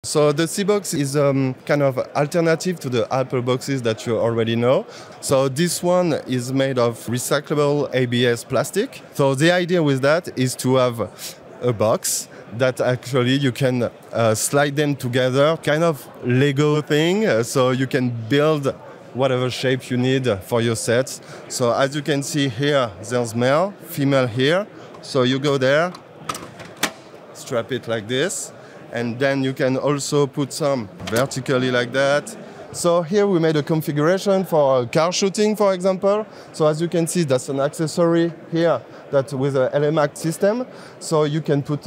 So the C-Box is kind of alternative to the Apple boxes that you already know. So this one is made of recyclable ABS plastic. So the idea with that is to have a box that actually you can slide them together, kind of Lego thing, so you can build whatever shape you need for your sets. So as you can see here, there's male, female here. So you go there, strap it like this, and then you can also put some vertically like that. So here we made a configuration for car shooting, for example. So as you can see, that's an accessory here that with a LMAC system. So you can put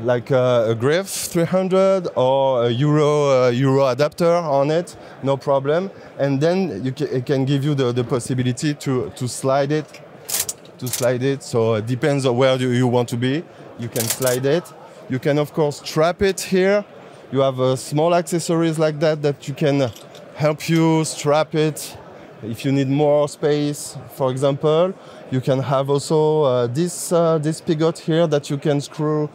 like a Griff 300 or a Euro adapter on it, no problem. And then it can give you the possibility to slide it. So it depends on where you want to be. You can slide it. You can of course strap it here. You have small accessories like that you can help you strap it if you need more space. For example, you can have also this pivot here that you can screw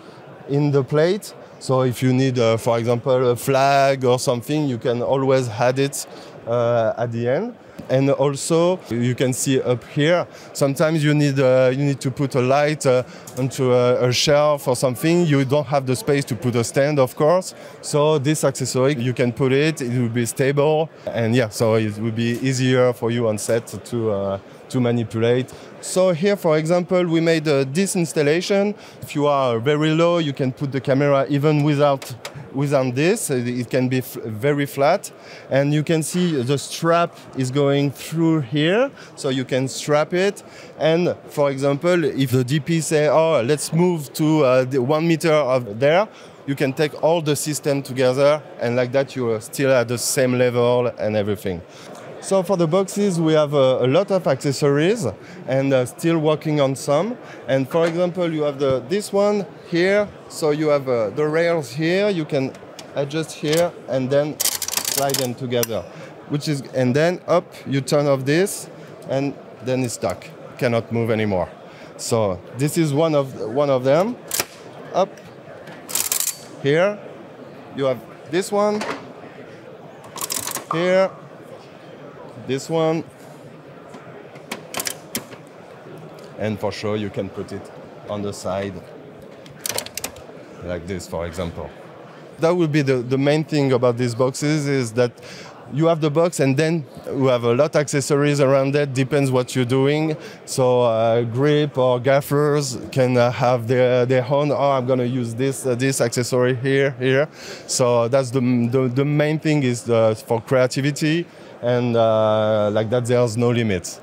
in the plate. So if you need, for example, a flag or something, you can always add it at the end. And also, you can see up here, sometimes you need to put a light onto a shelf or something. You don't have the space to put a stand, of course. So this accessory, you can put it will be stable. And yeah, so it will be easier for you on set to manipulate. So here, for example, we made this installation. If you are very low, you can put the camera even without this. It can be very flat. And you can see the strap is going through here. So you can strap it. And for example, if the DP say, oh, let's move to the 1 meter of there, you can take all the system together. And like that, you are still at the same level and everything. So for the boxes, we have a lot of accessories and still working on some. And for example, you have this one here. So you have the rails here. You can adjust here and then slide them together. And then up, you turn off this, and then it's stuck. Cannot move anymore. So this is one of them. Up here, you have this one here. This one, and for sure you can put it on the side like this, for example. That would be the main thing about these boxes, is that you have the box and then you have a lot of accessories around it, depends what you're doing. So grip or gaffers can have their own, oh, I'm going to use this accessory here. So that's the main thing is for creativity. And like that, there's no limits.